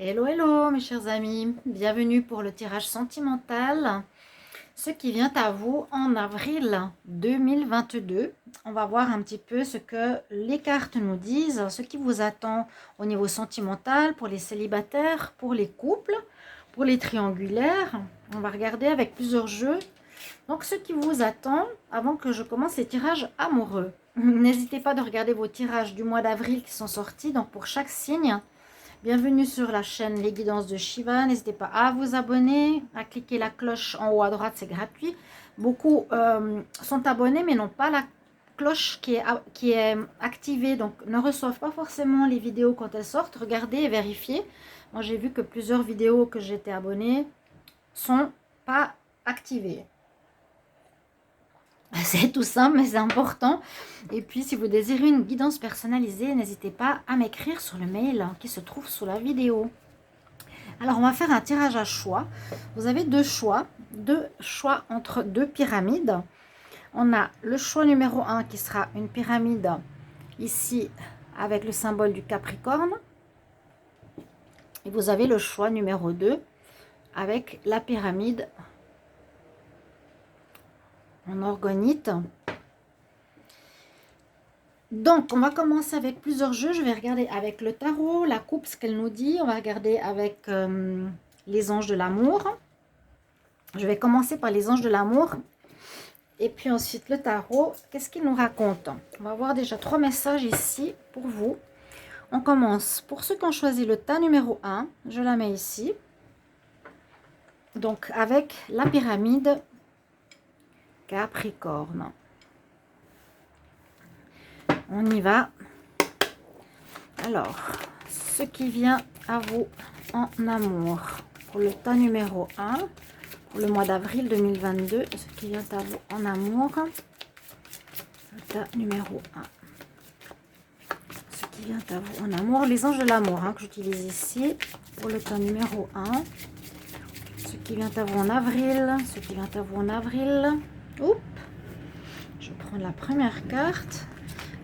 Hello, hello mes chers amis, bienvenue pour le tirage sentimental, ce qui vient à vous en avril 2022. On va voir un petit peu ce que les cartes nous disent, ce qui vous attend au niveau sentimental pour les célibataires, pour les couples, pour les triangulaires. On va regarder avec plusieurs jeux. Donc ce qui vous attend avant que je commence les tirages amoureux. N'hésitez pas de regarder vos tirages du mois d'avril qui sont sortis, donc pour chaque signe. Bienvenue sur la chaîne Les Guidances de Shiva. N'hésitez pas à vous abonner, à cliquer la cloche en haut à droite, c'est gratuit. Beaucoup sont abonnés mais n'ont pas la cloche qui est activée, donc ne reçoivent pas forcément les vidéos quand elles sortent. Regardez et vérifiez. Moi j'ai vu que plusieurs vidéos que j'étais abonnée sont pas activées. C'est tout simple, mais c'est important. Et puis, si vous désirez une guidance personnalisée, n'hésitez pas à m'écrire sur le mail qui se trouve sous la vidéo. Alors, on va faire un tirage à choix. Vous avez deux choix entre deux pyramides. On a le choix numéro 1 qui sera une pyramide ici avec le symbole du Capricorne. Et vous avez le choix numéro 2 avec la pyramide en orgonite. Donc, on va commencer avec plusieurs jeux. Je vais regarder avec le tarot, la coupe, ce qu'elle nous dit. On va regarder avec les anges de l'amour. Je vais commencer par les anges de l'amour. Et puis ensuite, le tarot, qu'est-ce qu'il nous raconte? On va voir déjà 3 messages ici pour vous. On commence. Pour ceux qui ont choisi le tas numéro 1, je la mets ici. Donc, avec la pyramide Capricorne. On y va. Alors, ce qui vient à vous en amour pour le tas numéro 1, pour le mois d'avril 2022, ce qui vient à vous en amour, le tas numéro 1, ce qui vient à vous en amour, les anges de l'amour que j'utilise ici pour le tas numéro 1, ce qui vient à vous en avril, ce qui vient à vous en avril. Oups, je prends la première carte.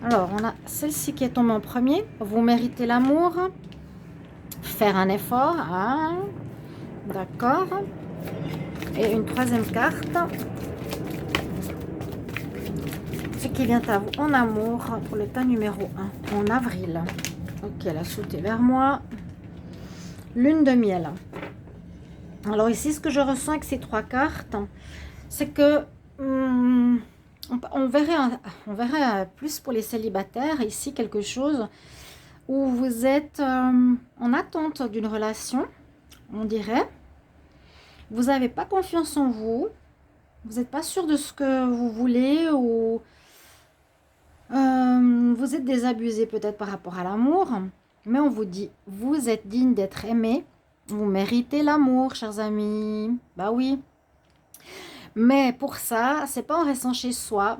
Alors, on a celle-ci qui est tombée en premier. Vous méritez l'amour. Faire un effort. Ah, d'accord. Et une troisième carte. Ce qui vient à vous en amour pour le tas numéro 1 en avril. Ok, elle a sauté vers moi. Lune de miel. Alors ici, ce que je ressens avec ces 3 cartes, c'est que... on verrait plus pour les célibataires ici quelque chose où vous êtes en attente d'une relation, on dirait. Vous n'avez pas confiance en vous, vous n'êtes pas sûr de ce que vous voulez ou vous êtes désabusé peut-être par rapport à l'amour, mais on vous dit, vous êtes digne d'être aimé, vous méritez l'amour, chers amis. Bah oui. Mais pour ça, c'est pas en restant chez soi,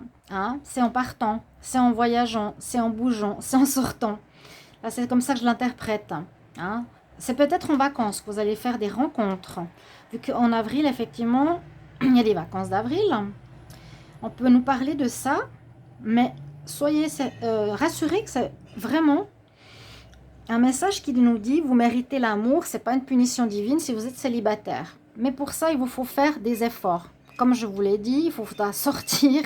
c'est en partant, c'est en voyageant, c'est en bougeant, c'est en sortant. Là, c'est comme ça que je l'interprète. C'est peut-être en vacances que vous allez faire des rencontres. Vu qu'en avril, effectivement, il y a les vacances d'avril. On peut nous parler de ça, mais soyez rassurés que c'est vraiment un message qui nous dit, vous méritez l'amour, c'est pas une punition divine si vous êtes célibataire. Mais pour ça, il vous faut faire des efforts. Comme je vous l'ai dit, il vous faudra sortir.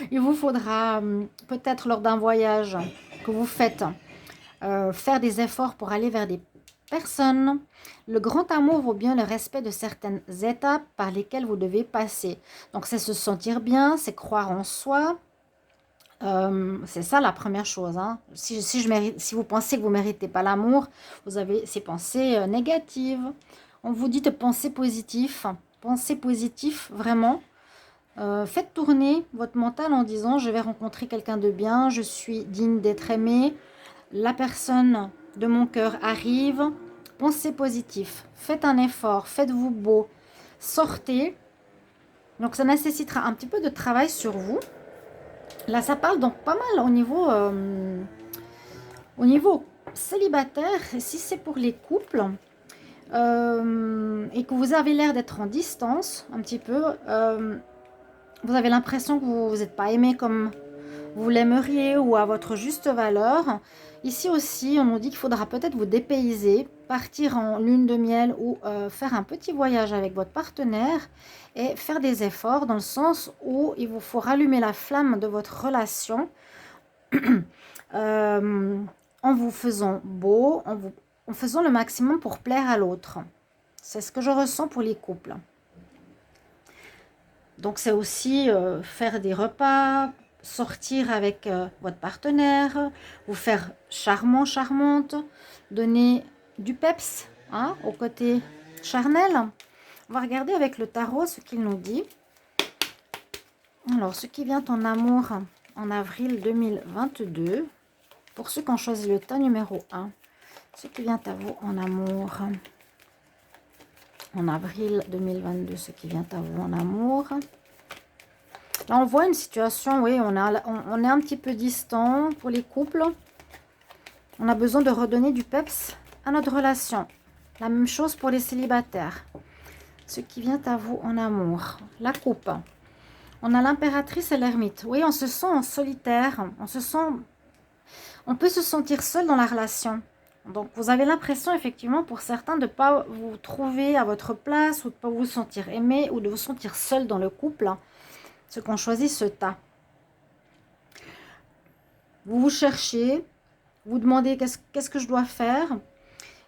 Il vous faudra peut-être lors d'un voyage que vous faites, faire des efforts pour aller vers des personnes. Le grand amour vaut bien le respect de certaines étapes par lesquelles vous devez passer. Donc c'est se sentir bien, c'est croire en soi. C'est ça la première chose. Si vous pensez que vous ne méritez pas l'amour, vous avez ces pensées négatives. On vous dit de penser positif. Pensez positif, vraiment. Faites tourner votre mental en disant, je vais rencontrer quelqu'un de bien, je suis digne d'être aimé, la personne de mon cœur arrive. Pensez positif. Faites un effort, faites-vous beau. Sortez. Donc ça nécessitera un petit peu de travail sur vous. Là, ça parle donc pas mal au niveau célibataire. Et si c'est pour les couples et que vous avez l'air d'être en distance un petit peu, vous avez l'impression que vous n'êtes pas aimé comme vous l'aimeriez ou à votre juste valeur. Ici aussi, on nous dit qu'il faudra peut-être vous dépayser partir en lune de miel ou faire un petit voyage avec votre partenaire et faire des efforts dans le sens où il vous faut rallumer la flamme de votre relation en vous faisant beau, en faisant le maximum pour plaire à l'autre. C'est ce que je ressens pour les couples. Donc c'est aussi faire des repas, sortir avec votre partenaire, vous faire charmant, charmante, donner du peps hein, au côté charnel. On va regarder avec le tarot ce qu'il nous dit. Alors, ce qui vient en amour en avril 2022, pour ceux qui ont choisi le tas numéro 1, ce qui vient à vous en amour en avril 2022, ce qui vient à vous en amour. Là, on voit une situation, oui, on est un petit peu distant pour les couples. On a besoin de redonner du peps à notre relation. La même chose pour les célibataires. Ce qui vient à vous en amour. La coupe. On a l'impératrice et l'ermite. Oui, on se sent en solitaire. On peut se sentir seul dans la relation. Donc, vous avez l'impression, effectivement, pour certains, de ne pas vous trouver à votre place ou de ne pas vous sentir aimé ou de vous sentir seul dans le couple. Ceux qui ont choisi ce tas. Vous vous cherchez, vous demandez qu'est-ce que je dois faire.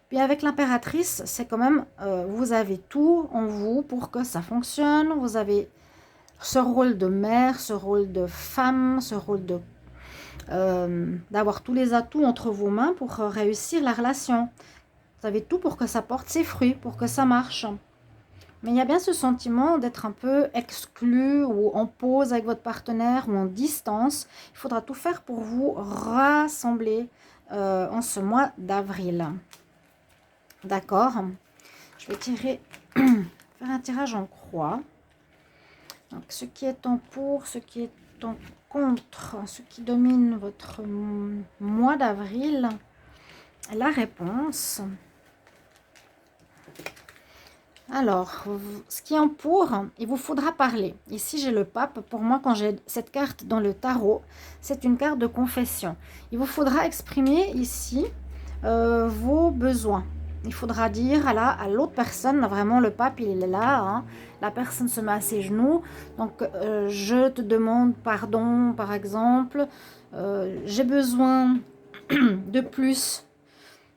Puis avec l'impératrice, c'est quand même, vous avez tout en vous pour que ça fonctionne. Vous avez ce rôle de mère, ce rôle de femme, ce rôle de d'avoir tous les atouts entre vos mains pour réussir la relation. Vous avez tout pour que ça porte ses fruits, pour que ça marche. Mais il y a bien ce sentiment d'être un peu exclu ou en pause avec votre partenaire ou en distance. Il faudra tout faire pour vous rassembler en ce mois d'avril. D'accord? Je vais tirer, faire un tirage en croix. Donc, ce qui est en pour, ce qui est en contre, ce qui domine votre mois d'avril. La réponse. Alors, ce qui est en pour, il vous faudra parler. Ici, j'ai le pape. Pour moi, quand j'ai cette carte dans le tarot, c'est une carte de confession. Il vous faudra exprimer ici vos besoins. Il faudra dire à l'autre personne, vraiment le pape, il est là. Hein, la personne se met à ses genoux. Donc, je te demande pardon, par exemple. J'ai besoin de plus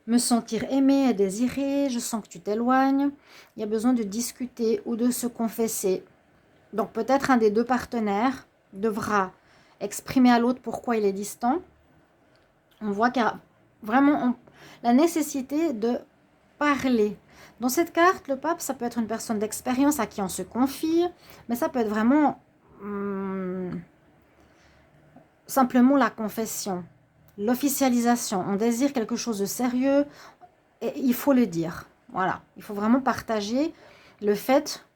me sentir aimé et désiré, je sens que tu t'éloignes. Il y a besoin de discuter ou de se confesser. Donc peut-être un des deux partenaires devra exprimer à l'autre pourquoi il est distant. On voit qu'il y a vraiment la nécessité de parler. Dans cette carte, le pape, ça peut être une personne d'expérience à qui on se confie, mais ça peut être vraiment simplement la confession. L'officialisation, on désire quelque chose de sérieux et il faut le dire. Voilà, il faut vraiment partager le fait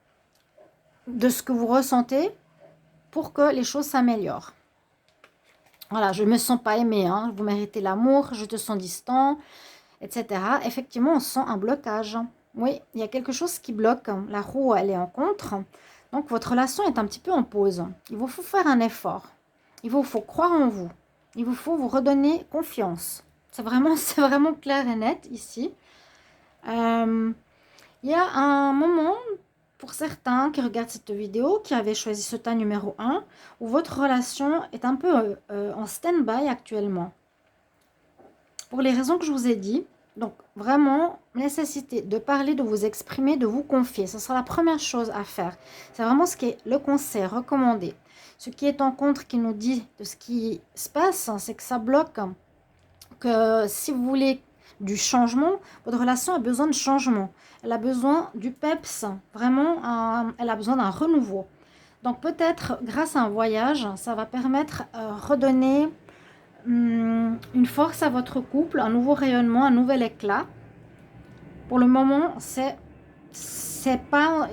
de ce que vous ressentez pour que les choses s'améliorent. Voilà, je ne me sens pas aimée, hein, vous méritez l'amour, je te sens distant, etc. Effectivement, on sent un blocage. Oui, il y a quelque chose qui bloque. La roue, elle est en contre. Donc, votre relation est un petit peu en pause. Il vous faut faire un effort. Il vous faut croire en vous. Il vous faut vous redonner confiance. C'est vraiment clair et net ici. Il y a un moment, pour certains qui regardent cette vidéo, qui avaient choisi ce tas numéro 1, où votre relation est un peu en stand-by actuellement. Pour les raisons que je vous ai dit. Donc, vraiment, nécessité de parler, de vous exprimer, de vous confier. Ce sera la première chose à faire. C'est vraiment ce qui est le conseil recommandé. Ce qui est en contre, qui nous dit de ce qui se passe, c'est que ça bloque. Que si vous voulez du changement, votre relation a besoin de changement. Elle a besoin du peps. Vraiment, elle a besoin d'un renouveau. Donc, peut-être, grâce à un voyage, ça va permettre de redonner une force à votre couple, un nouveau rayonnement, un nouvel éclat. Pour le moment, il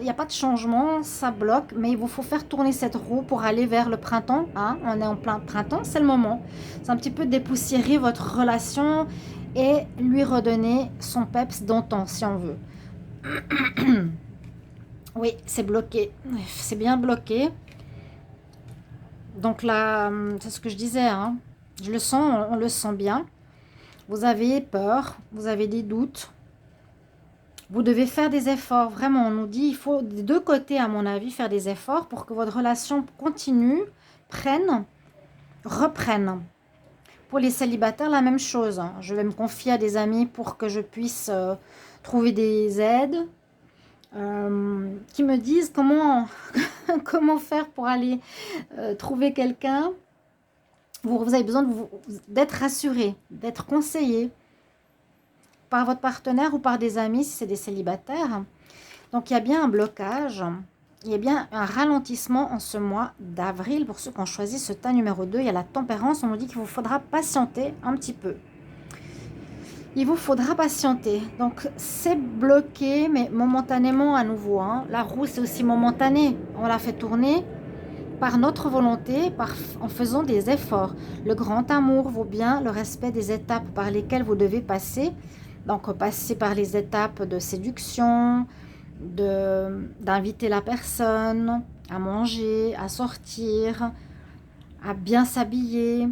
n'y a pas de changement, ça bloque, mais il vous faut faire tourner cette roue pour aller vers le printemps. Hein, on est en plein printemps, c'est le moment. C'est un petit peu dépoussiérer votre relation et lui redonner son peps d'antan, si on veut. Oui, c'est bloqué. C'est bien bloqué. Donc là, c'est ce que je disais, hein. Je le sens, on le sent bien. Vous avez peur, vous avez des doutes. Vous devez faire des efforts, vraiment, on nous dit, il faut des deux côtés, à mon avis, faire des efforts pour que votre relation continue, prenne, reprenne. Pour les célibataires, la même chose. Je vais me confier à des amis pour que je puisse trouver des aides, qui me disent comment, comment faire pour aller trouver quelqu'un. Vous avez besoin d'être rassuré, d'être conseillé par votre partenaire ou par des amis si c'est des célibataires. Donc il y a bien un blocage, il y a bien un ralentissement en ce mois d'avril. Pour ceux qui ont choisi ce tas numéro 2, il y a la tempérance. On nous dit qu'il vous faudra patienter un petit peu. Il vous faudra patienter. Donc c'est bloqué, mais momentanément à nouveau. La roue, c'est aussi momentané. On la fait tourner par notre volonté, en faisant des efforts. Le grand amour vaut bien le respect des étapes par lesquelles vous devez passer. Donc passer par les étapes de séduction, d'inviter la personne à manger, à sortir, à bien s'habiller.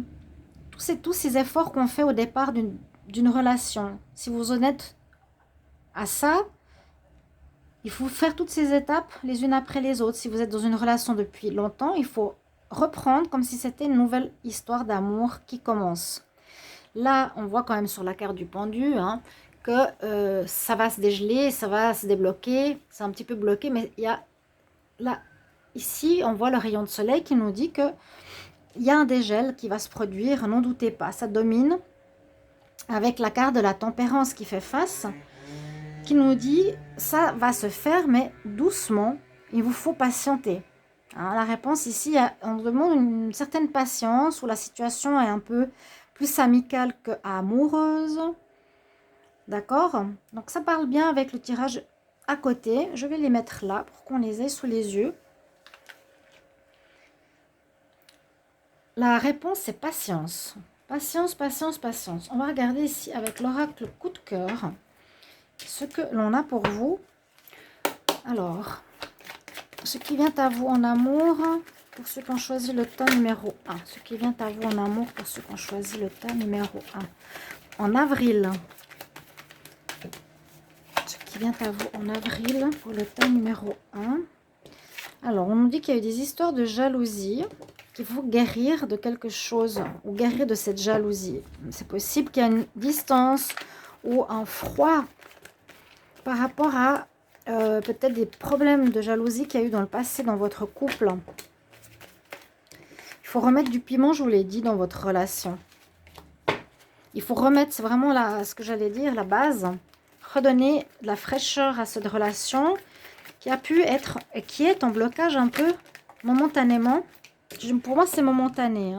Tous ces efforts qu'on fait au départ d'une relation. Si vous en êtes à ça, il faut faire toutes ces étapes les unes après les autres. Si vous êtes dans une relation depuis longtemps, il faut reprendre comme si c'était une nouvelle histoire d'amour qui commence. Là, on voit quand même sur la carte du pendu que ça va se dégeler, ça va se débloquer. C'est un petit peu bloqué, mais il y a là, ici, on voit le rayon de soleil qui nous dit que il y a un dégel qui va se produire, n'en doutez pas. Ça domine avec la carte de la tempérance qui fait face, qui nous dit ça va se faire, mais doucement, il vous faut patienter. La réponse ici, on demande une certaine patience où la situation est un peu plus amicale que amoureuse. D'accord? Donc ça parle bien avec le tirage à côté. Je vais les mettre là pour qu'on les ait sous les yeux. La réponse, c'est patience. Patience, patience, patience. On va regarder ici avec l'oracle coup de cœur ce que l'on a pour vous. Alors, ce qui vient à vous en amour, pour ceux qui ont choisi le tas numéro 1. Ce qui vient à vous en amour, pour ceux qui ont choisi le tas numéro 1. En avril. Ce qui vient à vous en avril, pour le tas numéro 1. Alors, on nous dit qu'il y a eu des histoires de jalousie, qu'il faut guérir de quelque chose, ou guérir de cette jalousie. C'est possible qu'il y ait une distance ou un froid par rapport à peut-être des problèmes de jalousie qu'il y a eu dans le passé dans votre couple. Il faut remettre du piment, je vous l'ai dit, dans votre relation. Il faut remettre, c'est vraiment là, ce que j'allais dire, la base. Redonner de la fraîcheur à cette relation qui a pu être, qui est en blocage un peu momentanément. Pour moi, c'est momentané.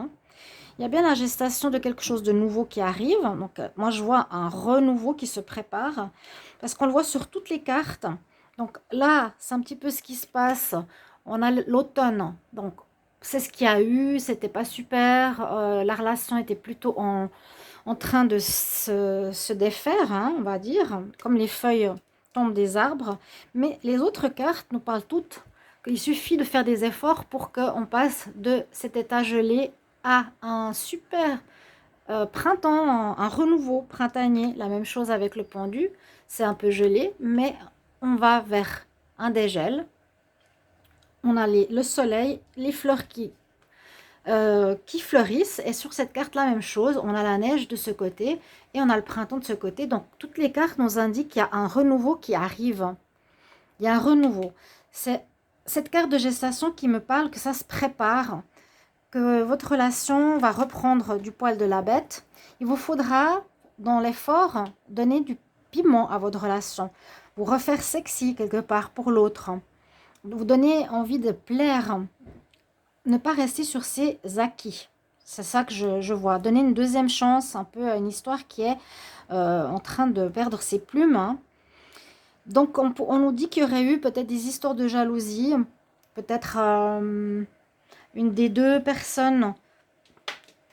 Il y a bien la gestation de quelque chose de nouveau qui arrive. Donc, moi, je vois un renouveau qui se prépare. Parce qu'on le voit sur toutes les cartes. Donc là, c'est un petit peu ce qui se passe. On a l'automne. Donc, c'est ce qu'il y a eu. C'était pas super. La relation était plutôt en train de se défaire, on va dire. Comme les feuilles tombent des arbres. Mais les autres cartes nous parlent toutes qu'il suffit de faire des efforts pour qu'on passe de cet état gelé à un super printemps, un renouveau printanier. La même chose avec le pendu, c'est un peu gelé, mais on va vers un dégel. On a le soleil, les fleurs qui fleurissent, et sur cette carte la même chose, on a la neige de ce côté et on a le printemps de ce côté. Donc toutes les cartes nous indiquent qu'il y a un renouveau qui arrive. Il y a un renouveau. C'est cette carte de gestation qui me parle que ça se prépare, que votre relation va reprendre du poil de la bête. Il vous faudra, dans l'effort, donner du piment à votre relation. Vous refaire sexy quelque part pour l'autre. Vous donner envie de plaire. Ne pas rester sur ses acquis. C'est ça que je vois. Donner une deuxième chance, un peu à une histoire qui est en train de perdre ses plumes. Donc, on nous dit qu'il y aurait eu peut-être des histoires de jalousie. Peut-être une des deux personnes,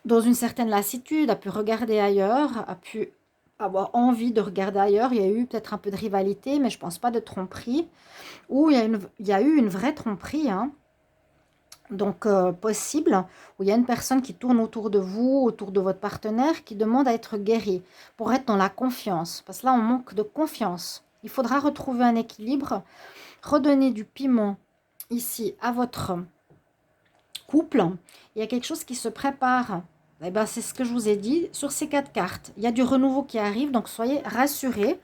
dans une certaine lassitude, a pu regarder ailleurs, a pu avoir envie de regarder ailleurs. Il y a eu peut-être un peu de rivalité, mais je ne pense pas de tromperie. Ou il y a eu une vraie tromperie, donc possible, où il y a une personne qui tourne autour de vous, autour de votre partenaire, qui demande à être guérie, pour être dans la confiance. Parce que là, on manque de confiance. Il faudra retrouver un équilibre, redonner du piment ici à votre couple. Il y a quelque chose qui se prépare. Eh ben, c'est ce que je vous ai dit sur ces 4 cartes. Il y a du renouveau qui arrive, donc soyez rassurés.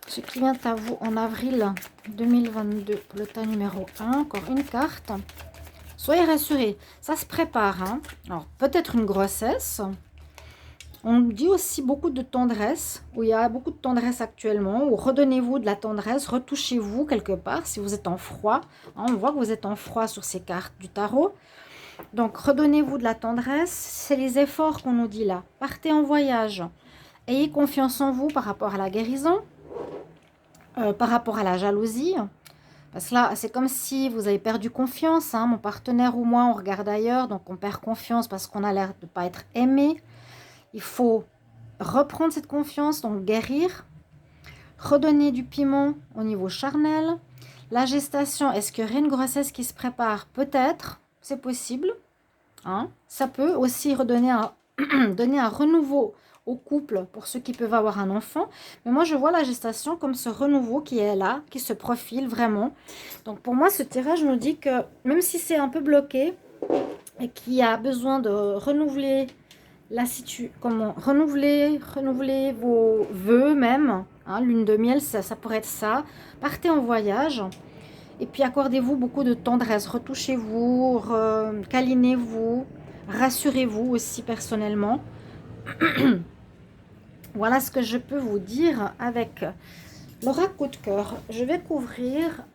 Ce qui vient à vous en avril 2022, le tas numéro 1, encore une carte. Soyez rassurés, ça se prépare. Hein. Alors, peut-être une grossesse. On dit aussi beaucoup de tendresse, où il y a beaucoup de tendresse actuellement, ou redonnez-vous de la tendresse, retouchez-vous quelque part si vous êtes en froid. Hein, on voit que vous êtes en froid sur ces cartes du tarot. Donc, redonnez-vous de la tendresse, c'est les efforts qu'on nous dit là. Partez en voyage, ayez confiance en vous par rapport à la guérison, par rapport à la jalousie. Parce que là, c'est comme si vous avez perdu confiance. Hein, mon partenaire ou moi, on regarde ailleurs, donc on perd confiance parce qu'on a l'air de ne pas être aimé. Il faut reprendre cette confiance, donc guérir, redonner du piment au niveau charnel. La gestation, est-ce qu'il y aurait une grossesse qui se prépare? Peut-être, c'est possible. Hein. Ça peut aussi redonner donner un renouveau au couple pour ceux qui peuvent avoir un enfant. Mais moi, je vois la gestation comme ce renouveau qui est là, qui se profile vraiment. Donc pour moi, ce tirage nous dit que même si c'est un peu bloqué et qu'il y a besoin de renouveler renouveler vos vœux même, hein, lune de miel, ça pourrait être ça. Partez en voyage et puis accordez-vous beaucoup de tendresse, retouchez-vous, câlinez-vous, rassurez-vous aussi personnellement. Voilà ce que je peux vous dire avec l'oracle coup de cœur. Je vais couvrir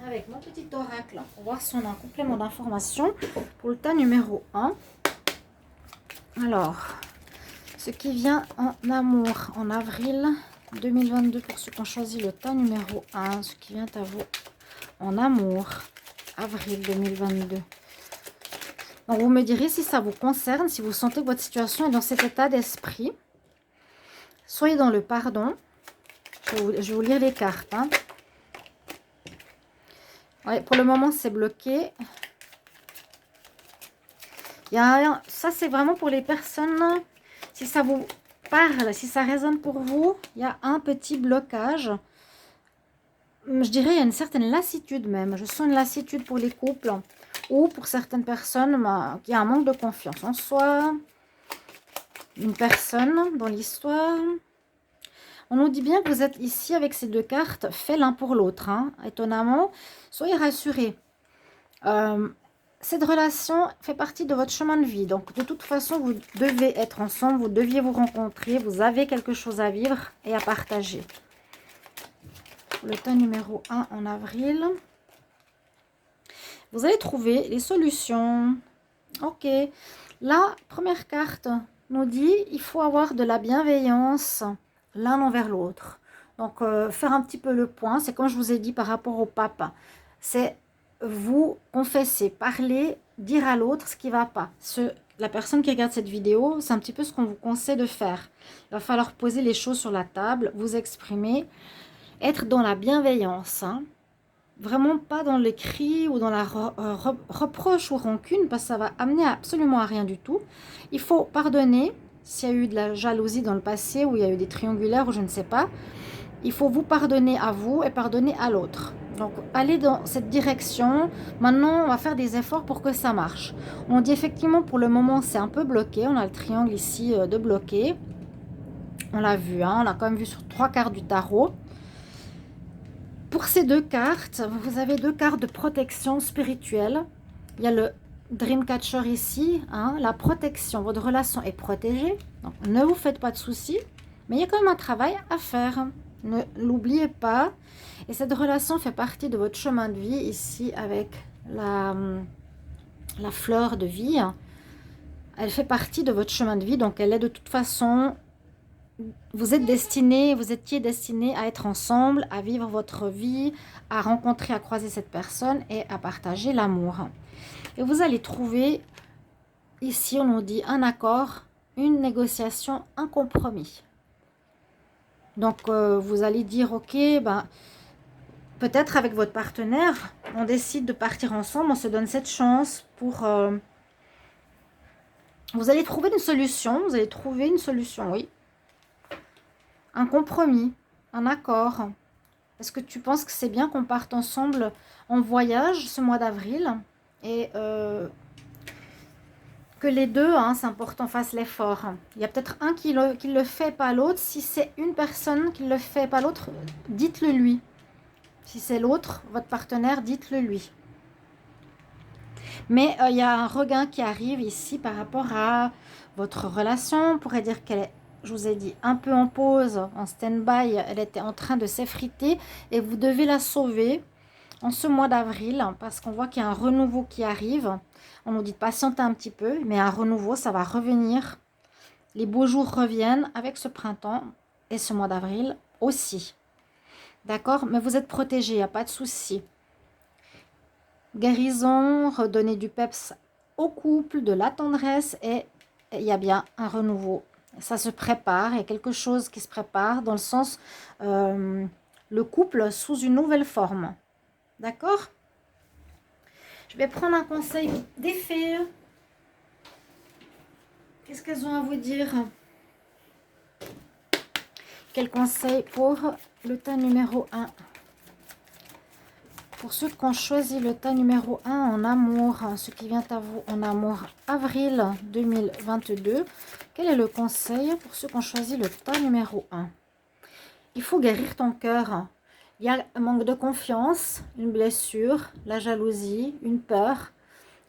avec mon petit oracle pour voir si on a un complément d'information pour le tas numéro 1. Alors, ce qui vient en amour en avril 2022 pour ceux qui ont choisi le tas numéro 1, ce qui vient à vous en amour avril 2022. Donc, vous me direz si ça vous concerne, si vous sentez que votre situation est dans cet état d'esprit. Soyez dans le pardon. Je vais vous lire les cartes. Hein. Ouais, pour le moment, c'est bloqué. Ça, c'est vraiment pour les personnes, si ça vous parle, si ça résonne pour vous, il y a un petit blocage. Je dirais il y a une certaine lassitude même. Je sens une lassitude pour les couples ou pour certaines personnes qui a un manque de confiance en soi. Une personne dans l'histoire. On nous dit bien que vous êtes ici avec ces 2 cartes, fait l'un pour l'autre. Hein. Étonnamment, soyez rassurés. Cette relation fait partie de votre chemin de vie. Donc, de toute façon, vous devez être ensemble, vous deviez vous rencontrer, vous avez quelque chose à vivre et à partager. Le tas numéro 1 en avril. Vous allez trouver les solutions. Ok. La première carte nous dit il faut avoir de la bienveillance l'un envers l'autre. Donc, faire un petit peu le point. C'est comme je vous ai dit par rapport au pape. C'est vous confesser, parler, dire à l'autre ce qui ne va pas. La personne qui regarde cette vidéo, c'est un petit peu ce qu'on vous conseille de faire. Il va falloir poser les choses sur la table, vous exprimer, être dans la bienveillance. Hein. Vraiment pas dans les cris ou dans la reproche ou rancune, parce que ça va amener absolument à rien du tout. Il faut pardonner s'il y a eu de la jalousie dans le passé, ou il y a eu des triangulaires, ou je ne sais pas. Il faut vous pardonner à vous et pardonner à l'autre. Donc, allez dans cette direction. Maintenant, on va faire des efforts pour que ça marche. On dit effectivement, pour le moment, c'est un peu bloqué. On a le triangle ici de bloqué. On l'a vu, hein, on l'a quand même vu sur 3 cartes du tarot. Pour ces 2 cartes, vous avez 2 cartes de protection spirituelle. Il y a le Dreamcatcher ici. Hein, la protection, votre relation est protégée. Donc, ne vous faites pas de soucis. Mais il y a quand même un travail à faire. Ne l'oubliez pas. Et cette relation fait partie de votre chemin de vie ici avec la fleur de vie. Elle fait partie de votre chemin de vie. Donc, elle est de toute façon... Vous étiez destiné à être ensemble, à vivre votre vie, à rencontrer, à croiser cette personne et à partager l'amour. Et vous allez trouver, ici on nous dit un accord, une négociation, un compromis. Donc, vous allez dire, ok, ben, peut-être avec votre partenaire, on décide de partir ensemble, on se donne cette chance pour... vous allez trouver une solution, oui. Un compromis. un accord? Est-ce que tu penses que c'est bien qu'on parte ensemble en voyage ce mois d'avril et que les deux, hein, c'est important, fassent l'effort. Il y a peut-être un qui le fait, pas l'autre. Si c'est une personne qui le fait, pas l'autre, dites-le lui. Si c'est l'autre, votre partenaire, dites-le lui. Mais il y a un regain qui arrive ici par rapport à votre relation. On pourrait dire qu'elle est, je vous ai dit, un peu en pause, en stand-by. Elle était en train de s'effriter et vous devez la sauver en ce mois d'avril parce qu'on voit qu'il y a un renouveau qui arrive. On nous dit de patienter un petit peu, mais un renouveau, ça va revenir. Les beaux jours reviennent avec ce printemps et ce mois d'avril aussi. D'accord? Mais vous êtes protégés, il n'y a pas de souci. Guérison, redonner du peps au couple, de la tendresse et il y a bien un renouveau. Ça se prépare, il y a quelque chose qui se prépare dans le sens le couple sous une nouvelle forme. D'accord? Je vais prendre un conseil des fées. Qu'est-ce qu'elles ont à vous dire? Quel conseil pour le tas numéro 1? Pour ceux qui ont choisi le tas numéro 1 en amour, ce qui vient à vous en amour, avril 2022, quel est le conseil pour ceux qui ont choisi le tas numéro 1? Il faut guérir ton cœur. Il y a un manque de confiance, une blessure, la jalousie, une peur.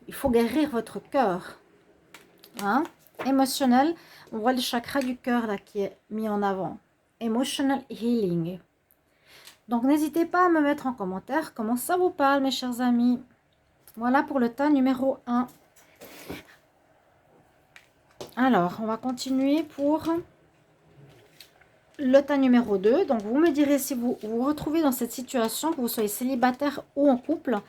Il faut guérir votre cœur. Hein? Émotionnel, on voit le chakra du cœur là qui est mis en avant. Emotional healing. Donc n'hésitez pas à me mettre en commentaire comment ça vous parle, mes chers amis. Voilà pour le tas numéro 1. Alors, on va continuer pour le tas numéro 2. Donc vous me direz si vous vous retrouvez dans cette situation, que vous soyez célibataire ou en couple.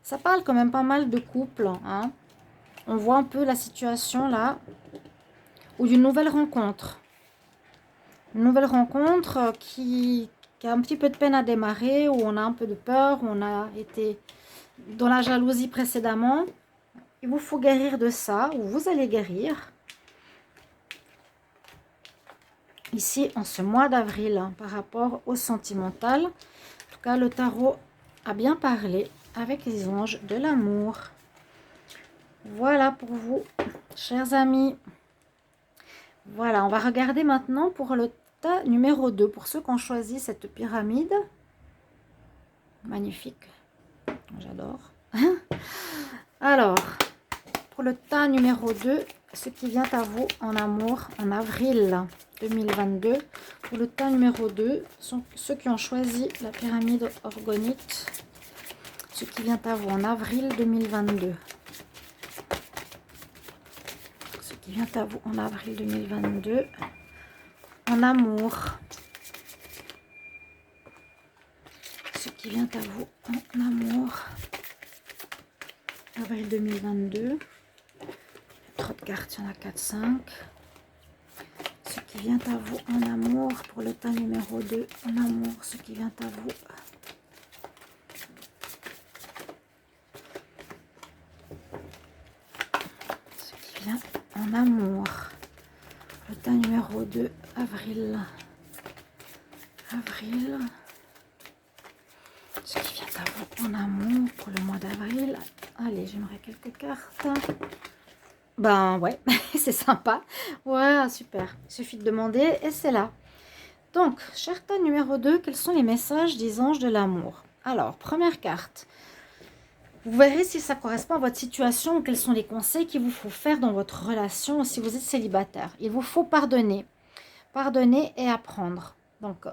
Ça parle quand même pas mal de couple. Hein. On voit un peu la situation là. Ou d'une nouvelle rencontre. Une nouvelle rencontre qui a un petit peu de peine à démarrer, où on a un peu de peur, où on a été dans la jalousie précédemment. Il vous faut guérir de ça, ou vous allez guérir. Ici, en ce mois d'avril, hein, par rapport au sentimental. En tout cas, le tarot a bien parlé avec les anges de l'amour. Voilà pour vous, chers amis. Voilà, on va regarder maintenant pour le tas numéro 2. Pour ceux qui ont choisi cette pyramide. Magnifique. J'adore. Alors, pour le tas numéro 2, ce qui vient à vous en amour en avril 2022. Pour le tas numéro 2, sont ceux qui ont choisi la pyramide orgonite. Ce qui vient à vous en avril 2022. Ce qui vient à vous en avril 2022. En amour. Ce qui vient à vous en amour. Avril 2022. Trop de cartes, il y en a 4, 5. Ce qui vient à vous en amour pour le tas numéro 2. En amour, ce qui vient à vous. Ce qui vient en amour. Le tas numéro 2, avril. Avril. Ce qui vient à vous en amour pour le mois d'avril. Allez, j'aimerais quelques cartes. Ben ouais, c'est sympa. Ouais, super. Il suffit de demander et c'est là. Donc, cher tas numéro 2, quels sont les messages des anges de l'amour? Alors, première carte. Vous verrez si ça correspond à votre situation ou quels sont les conseils qu'il vous faut faire dans votre relation ou si vous êtes célibataire. Il vous faut pardonner. Pardonner et apprendre. Donc,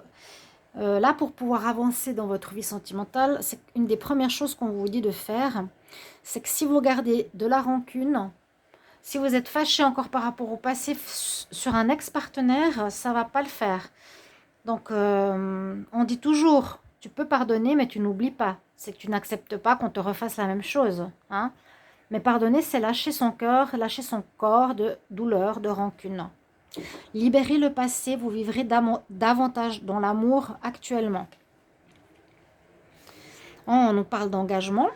là, pour pouvoir avancer dans votre vie sentimentale, c'est une des premières choses qu'on vous dit de faire. C'est que si vous gardez de la rancune, si vous êtes fâché encore par rapport au passé sur un ex-partenaire, ça ne va pas le faire. Donc, on dit toujours, tu peux pardonner, mais tu n'oublies pas. C'est que tu n'acceptes pas qu'on te refasse la même chose. Hein. Mais pardonner, c'est lâcher son cœur, lâcher son corps de douleur, de rancune. Libérez le passé, vous vivrez davantage dans l'amour actuellement. On nous parle d'engagement.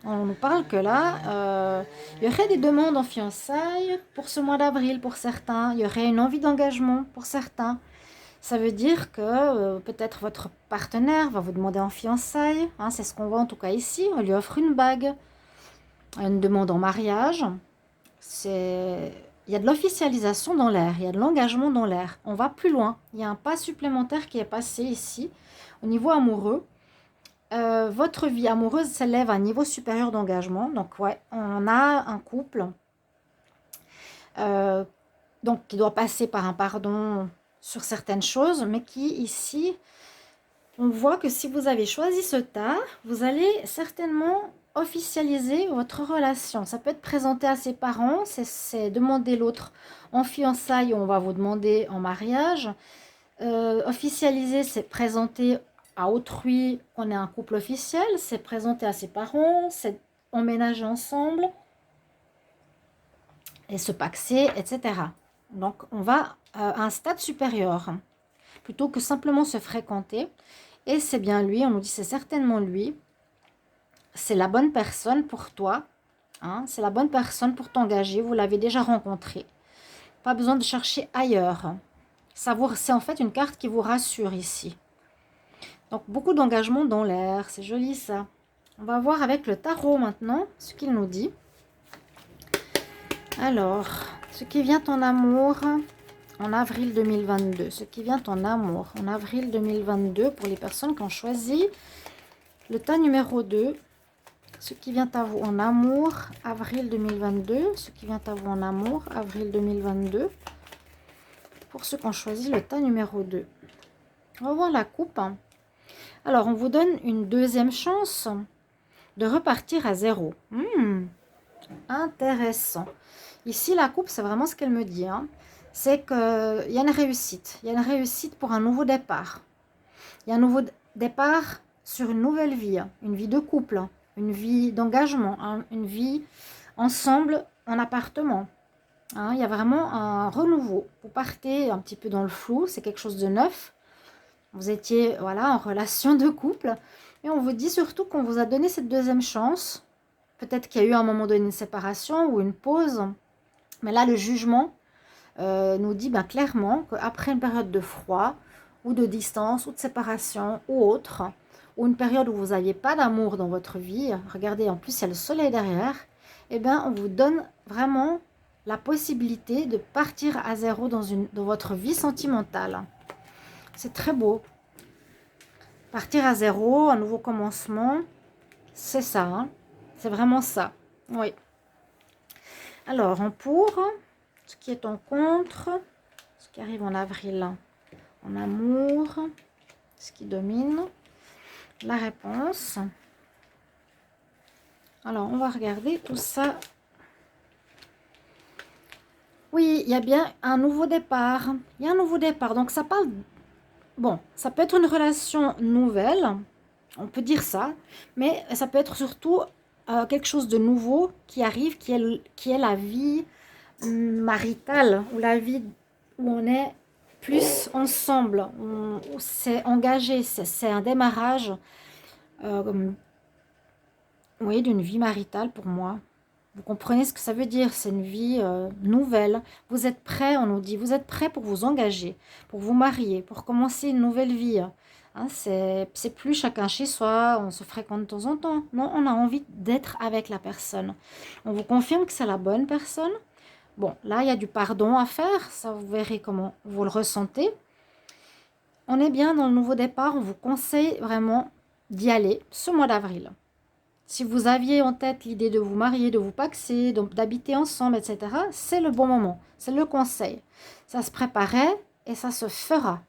On nous parle que là, il y aurait des demandes en fiançailles pour ce mois d'avril pour certains. Il y aurait une envie d'engagement pour certains. Ça veut dire que peut-être votre partenaire va vous demander en fiançailles. Hein, c'est ce qu'on voit en tout cas ici. On lui offre une bague, une demande en mariage. Il y a de l'officialisation dans l'air, il y a de l'engagement dans l'air. On va plus loin. Il y a un pas supplémentaire qui est passé ici. Au niveau amoureux, votre vie amoureuse s'élève à un niveau supérieur d'engagement. Donc, ouais, on a un couple donc, qui doit passer par un pardon sur certaines choses, mais qui, ici, on voit que si vous avez choisi ce tas, vous allez certainement officialiser votre relation. Ça peut être présenté à ses parents, c'est demander l'autre en fiançailles, on va vous demander en mariage. Officialiser, c'est présenter à autrui qu'on est un couple officiel, c'est présenter à ses parents, c'est emménager ensemble et se paxer, etc. Donc, on va à un stade supérieur, plutôt que simplement se fréquenter. Et c'est bien lui, on nous dit c'est certainement lui. C'est la bonne personne pour toi. Hein, c'est la bonne personne pour t'engager. Vous l'avez déjà rencontré. Pas besoin de chercher ailleurs. C'est en fait une carte qui vous rassure ici. Donc, beaucoup d'engagement dans l'air. C'est joli ça. On va voir avec le tarot maintenant ce qu'il nous dit. Alors, ce qui vient en amour en avril 2022. Ce qui vient en amour en avril 2022 pour les personnes qui ont choisi le tas numéro 2. Ce qui vient à vous en amour avril 2022. Ce qui vient à vous en amour avril 2022. Pour ceux qui ont choisi le tas numéro 2. On va voir la coupe. Alors, on vous donne une deuxième chance de repartir à zéro. Intéressant. Ici, la coupe, c'est vraiment ce qu'elle me dit. Hein. C'est qu'il y a une réussite. Il y a une réussite pour un nouveau départ. Il y a un nouveau départ sur une nouvelle vie. Une vie de couple, une vie d'engagement, hein, une vie ensemble en appartement. Hein, il y a vraiment un renouveau. Vous partez un petit peu dans le flou. C'est quelque chose de neuf. Vous étiez voilà, en relation de couple. Et on vous dit surtout qu'on vous a donné cette deuxième chance. Peut-être qu'il y a eu à un moment donné une séparation ou une pause. Mais là, le jugement nous dit clairement qu'après une période de froid ou de distance ou de séparation ou autre, ou une période où vous n'aviez pas d'amour dans votre vie, regardez, en plus, il y a le soleil derrière, eh bien, on vous donne vraiment la possibilité de partir à zéro dans votre vie sentimentale. C'est très beau. Partir à zéro, un nouveau commencement, c'est ça, hein. C'est vraiment ça, oui. Alors, en pour, ce qui est en contre, ce qui arrive en avril, en amour, ce qui domine, la réponse. Alors, on va regarder tout ça. Oui, il y a bien un nouveau départ. Il y a un nouveau départ, donc ça parle... Bon, ça peut être une relation nouvelle, on peut dire ça, mais ça peut être surtout quelque chose de nouveau qui arrive, qui est la vie maritale, ou la vie où on est plus ensemble, où c'est engagé, c'est un démarrage oui, d'une vie maritale pour moi. Vous comprenez ce que ça veut dire, c'est une vie nouvelle. Vous êtes prêts, on nous dit, vous êtes prêts pour vous engager, pour vous marier, pour commencer une nouvelle vie. Hein, c'est plus chacun chez soi, on se fréquente de temps en temps. Non, on a envie d'être avec la personne. On vous confirme que c'est la bonne personne. Bon, là, il y a du pardon à faire, ça vous verrez comment vous le ressentez. On est bien dans le nouveau départ, on vous conseille vraiment d'y aller ce mois d'avril. Si vous aviez en tête l'idée de vous marier, de vous paxer, d'habiter ensemble, etc., c'est le bon moment, c'est le conseil. Ça se préparait et ça se fera.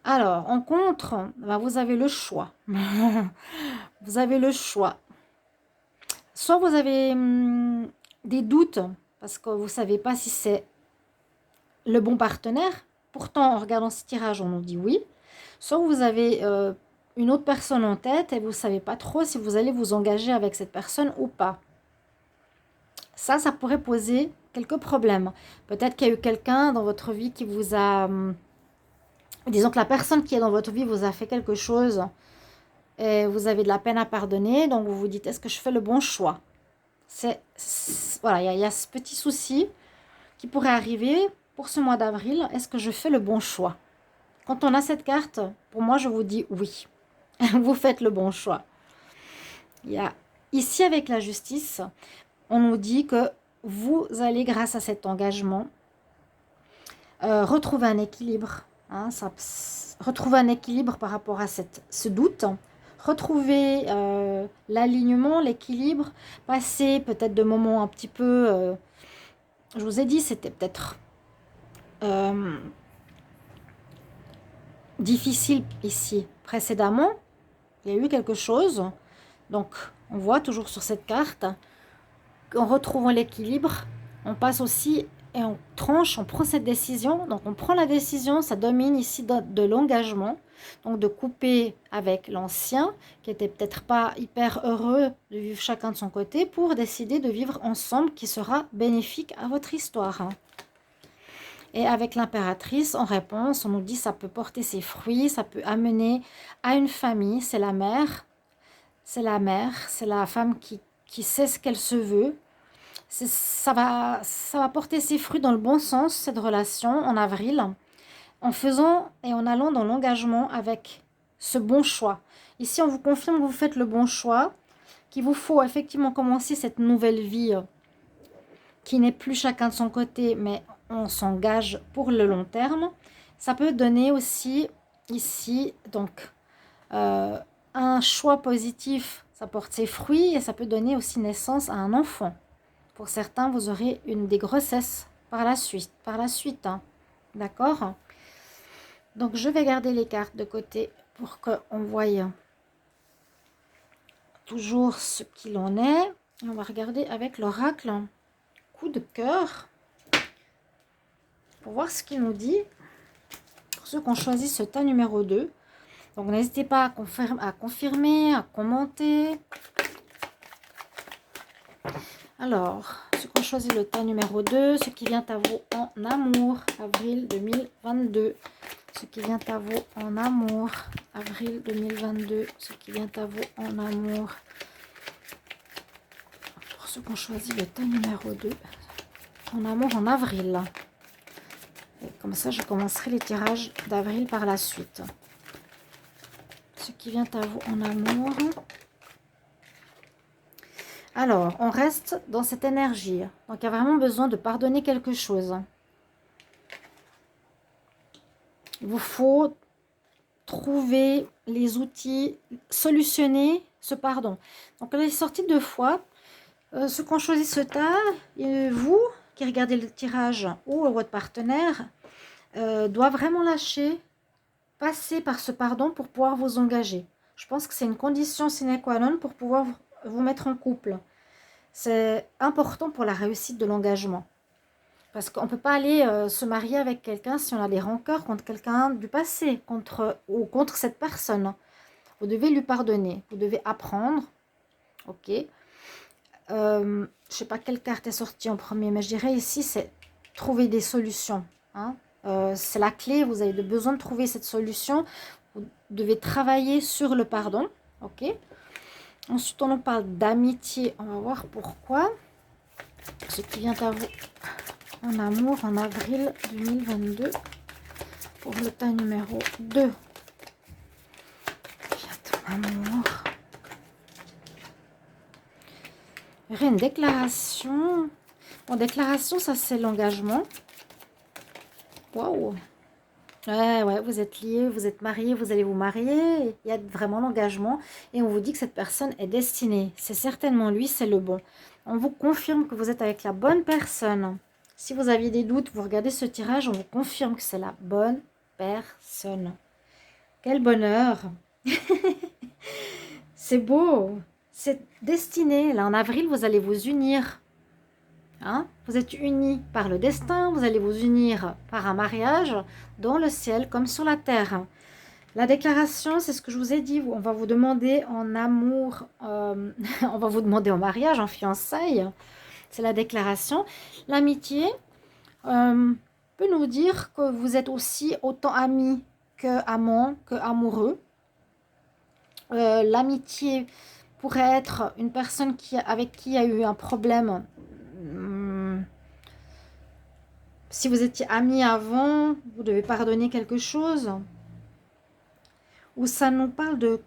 Alors, en contre, vous avez le choix. Vous avez le choix. Soit vous avez des doutes, parce que vous ne savez pas si c'est le bon partenaire. Pourtant, en regardant ce tirage, on nous dit oui. Soit vous avez une autre personne en tête et vous ne savez pas trop si vous allez vous engager avec cette personne ou pas. Ça pourrait poser quelques problèmes. Peut-être qu'il y a eu quelqu'un dans votre vie qui vous a... disons que la personne qui est dans votre vie vous a fait quelque chose et vous avez de la peine à pardonner. Donc vous vous dites, est-ce que je fais le bon choix? Voilà, il y a ce petit souci qui pourrait arriver. pour ce mois d'avril, est-ce que je fais le bon choix? Quand on a cette carte, pour moi, je vous dis oui. Vous faites le bon choix. Il y a, ici, avec la justice, on nous dit que vous allez, grâce à cet engagement, retrouver un équilibre. Hein, retrouver un équilibre par rapport à ce doute. Retrouver l'alignement, l'équilibre. Passer peut-être de moments un petit peu... je vous ai dit, c'était peut-être difficile ici précédemment. Il y a eu quelque chose. Donc, on voit toujours sur cette carte qu'en retrouvant l'équilibre, on passe aussi et on tranche, on prend cette décision. Donc, on prend la décision, ça domine ici de l'engagement. Donc, de couper avec l'ancien, qui était peut-être pas hyper heureux de vivre chacun de son côté, pour décider de vivre ensemble, qui sera bénéfique à votre histoire. Et avec l'impératrice, en réponse, on nous dit ça peut porter ses fruits, ça peut amener à une famille, c'est la mère. C'est la mère, c'est la femme qui sait ce qu'elle se veut. Ça va porter ses fruits dans le bon sens, cette relation, en avril, en faisant et en allant dans l'engagement avec ce bon choix. Ici, on vous confirme que vous faites le bon choix, qu'il vous faut effectivement commencer cette nouvelle vie qui n'est plus chacun de son côté, mais on s'engage pour le long terme. Ça peut donner aussi ici, donc, un choix positif, ça porte ses fruits et ça peut donner aussi naissance à un enfant. Pour certains, vous aurez des grossesses par la suite, hein. D'accord? Donc, je vais garder les cartes de côté pour qu'on voie toujours ce qu'il en est. Et on va regarder avec l'oracle coup de cœur pour voir ce qu'il nous dit. Pour ceux qui ont choisi ce tas numéro 2. Donc, n'hésitez pas à confirmer, à commenter. Alors, ceux qui ont choisi le tas numéro 2, ce qui vient à vous en amour, avril 2022. Ce qui vient à vous en amour, avril 2022. Ce qui vient à vous en amour. Pour ceux qui ont choisi le tas numéro 2, en amour en avril. Et comme ça, je commencerai les tirages d'avril par la suite. Ce qui vient à vous en amour. Alors, on reste dans cette énergie. Donc, il y a vraiment besoin de pardonner quelque chose. Il vous faut trouver les outils, solutionner ce pardon. Donc, elle est sortie 2 fois. Ceux qui ont choisi ce tas, et vous qui regardez le tirage ou votre partenaire, doit vraiment lâcher, passer par ce pardon pour pouvoir vous engager. Je pense que c'est une condition sine qua non pour pouvoir vous mettre en couple. C'est important pour la réussite de l'engagement. Parce qu'on ne peut pas aller se marier avec quelqu'un si on a des rancœurs contre quelqu'un du passé, contre cette personne. Vous devez lui pardonner, vous devez apprendre. Ok. Je ne sais pas quelle carte est sortie en premier, mais je dirais ici, c'est trouver des solutions. Hein. C'est la clé, vous avez besoin de trouver cette solution. Vous devez travailler sur le pardon. Ok. Ensuite, on en parle d'amitié. On va voir pourquoi. Ce qui vient à vous en amour en avril 2022. Pour le tas numéro 2. Amour. Il y aurait une déclaration. Bon, déclaration, ça c'est l'engagement. Waouh. Ouais, vous êtes liés, vous êtes mariés, vous allez vous marier. Il y a vraiment l'engagement. Et on vous dit que cette personne est destinée. C'est certainement lui, c'est le bon. On vous confirme que vous êtes avec la bonne personne. Si vous aviez des doutes, vous regardez ce tirage, on vous confirme que c'est la bonne personne. Quel bonheur. C'est beau. C'est destiné. Là, en avril, vous allez vous unir. Hein? Vous êtes unis par le destin, vous allez vous unir par un mariage dans le ciel comme sur la terre. La déclaration, c'est ce que je vous ai dit, on va vous demander en amour, on va vous demander en mariage, en fiançailles, c'est la déclaration. L'amitié peut nous dire que vous êtes aussi autant amis que amants, que amoureux. L'amitié pourrait être une personne avec qui il y a eu un problème. Si vous étiez amis avant, vous devez pardonner quelque chose. Ou ça nous parle de...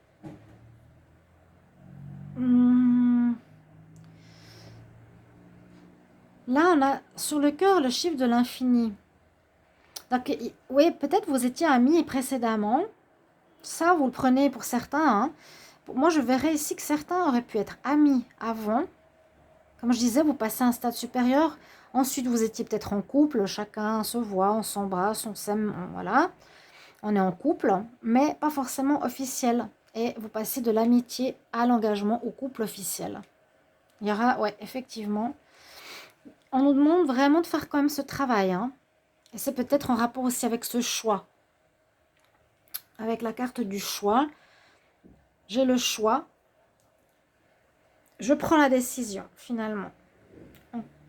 Là, on a sur le cœur le chiffre de l'infini. Donc, oui, peut-être vous étiez amis précédemment. Ça, vous le prenez pour certains. Hein. Moi, je verrais ici que certains auraient pu être amis avant. Comme je disais, vous passez à un stade supérieur. Ensuite, vous étiez peut-être en couple. Chacun se voit, on s'embrasse, on s'aime. Voilà. On est en couple, mais pas forcément officiel. Et vous passez de l'amitié à l'engagement au couple officiel. Il y aura, ouais, effectivement. On nous demande vraiment de faire quand même ce travail. Hein. Et c'est peut-être en rapport aussi avec ce choix. Avec la carte du choix. J'ai le choix. Je prends la décision, finalement.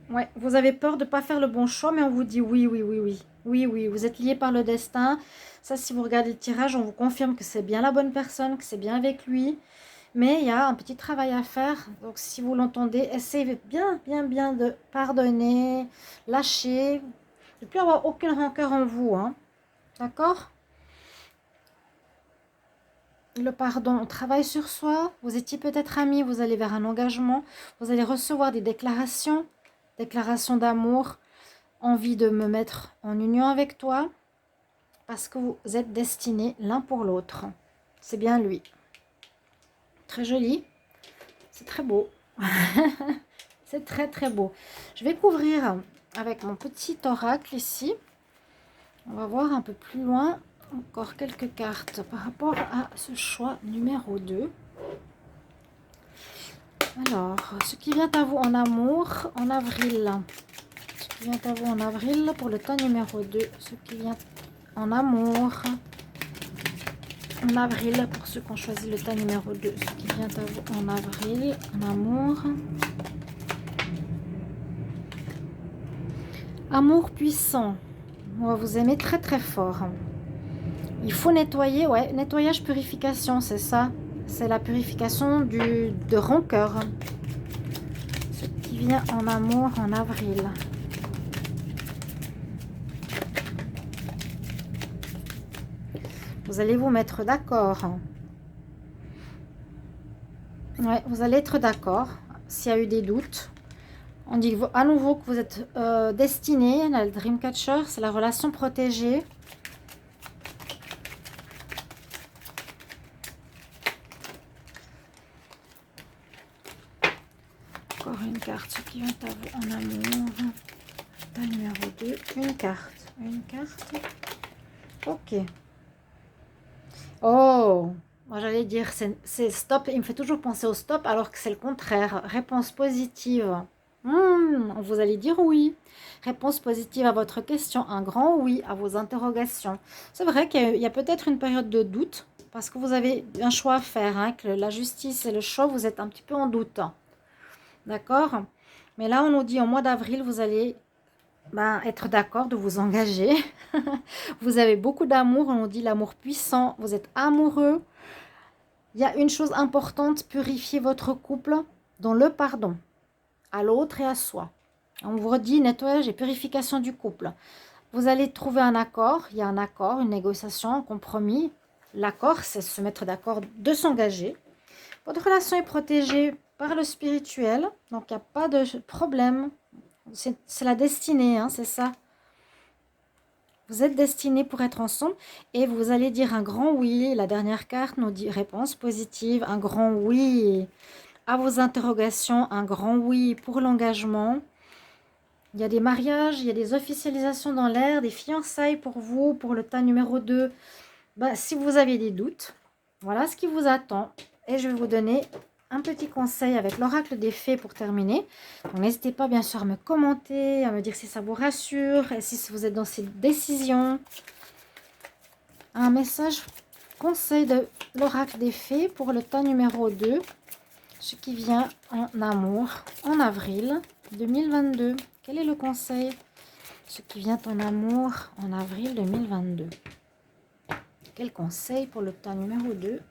Ouais, vous avez peur de ne pas faire le bon choix, mais on vous dit oui, oui, oui, oui. Oui, oui, vous êtes lié par le destin. Ça, si vous regardez le tirage, on vous confirme que c'est bien la bonne personne, que c'est bien avec lui. Mais il y a un petit travail à faire. Donc, si vous l'entendez, essayez bien, bien, bien de pardonner, lâcher, de ne plus avoir aucune rancœur en vous. Hein. D'accord ? Le pardon, on travaille sur soi. Vous étiez peut-être amis, vous allez vers un engagement. Vous allez recevoir des déclarations d'amour, envie de me mettre en union avec toi, parce que vous êtes destinés l'un pour l'autre. C'est bien lui. Très joli. C'est très beau. C'est très très beau. Je vais couvrir avec mon petit oracle ici. On va voir un peu plus loin encore quelques cartes par rapport à ce choix numéro 2. Alors, ce qui vient à vous en amour en avril. Ce qui vient à vous en avril pour le temps numéro 2. Ce qui vient en amour en avril pour ceux qui ont choisi le temps numéro 2. Ce qui vient à vous en avril en amour. Amour puissant. On va vous aimer très très fort. Il faut nettoyer, ouais, nettoyage, purification, c'est ça. C'est la purification de rancœur. Ce qui vient en amour en avril. Vous allez vous mettre d'accord. Ouais, vous allez être d'accord. S'il y a eu des doutes. On dit à nouveau que vous êtes destiné. Le Dreamcatcher, c'est la relation protégée. Encore une carte, ce qui vient à vous en amour. La numéro 2, une carte. Une carte. Ok. Oh, moi j'allais dire, c'est stop. Il me fait toujours penser au stop, alors que c'est le contraire. Réponse positive. Vous allez dire oui. Réponse positive à votre question. Un grand oui à vos interrogations. C'est vrai qu'il y a peut-être une période de doute, parce que vous avez un choix à faire. Hein, que la justice et le choix, vous êtes un petit peu en doute. D'accord? Mais là, on nous dit en mois d'avril, vous allez être d'accord de vous engager. Vous avez beaucoup d'amour, on nous dit l'amour puissant, vous êtes amoureux. Il y a une chose importante, purifier votre couple dans le pardon, à l'autre et à soi. On vous redit nettoyage et purification du couple. Vous allez trouver un accord, il y a un accord, une négociation, un compromis. L'accord, c'est se mettre d'accord de s'engager. Votre relation est protégée par le spirituel, donc il n'y a pas de problème. C'est la destinée, hein, c'est ça. Vous êtes destinés pour être ensemble et vous allez dire un grand oui. La dernière carte nous dit réponse positive, un grand oui à vos interrogations, un grand oui pour l'engagement. Il y a des mariages, il y a des officialisations dans l'air, des fiançailles pour vous, pour le tas numéro 2. Si vous avez des doutes, voilà ce qui vous attend. Et je vais vous donner un petit conseil avec l'oracle des fées pour terminer. Donc n'hésitez pas bien sûr à me commenter, à me dire si ça vous rassure et si vous êtes dans cette décision. Un message conseil de l'oracle des fées pour le temps numéro 2, ce qui vient en amour en avril 2022. Quel est le conseil? Ce qui vient en amour en avril 2022. Quel conseil pour le temps numéro 2?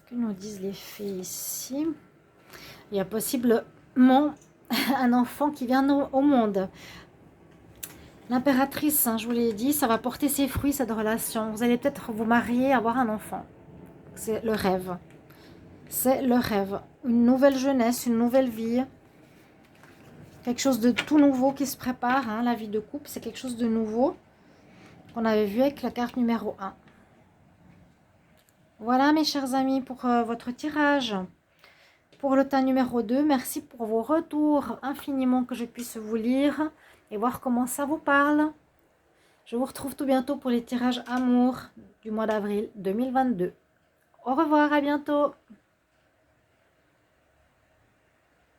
Que nous disent les fées ici? Il y a possiblement un enfant qui vient au monde. L'impératrice, hein, je vous l'ai dit, ça va porter ses fruits, cette relation. Vous allez peut-être vous marier, avoir un enfant. C'est le rêve. C'est le rêve. Une nouvelle jeunesse, une nouvelle vie. Quelque chose de tout nouveau qui se prépare. Hein, la vie de couple, c'est quelque chose de nouveau qu'on avait vu avec la carte numéro 1. Voilà mes chers amis pour votre tirage. Pour le tas numéro 2, merci pour vos retours infiniment que je puisse vous lire et voir comment ça vous parle. Je vous retrouve tout bientôt pour les tirages amour du mois d'avril 2022. Au revoir, à bientôt.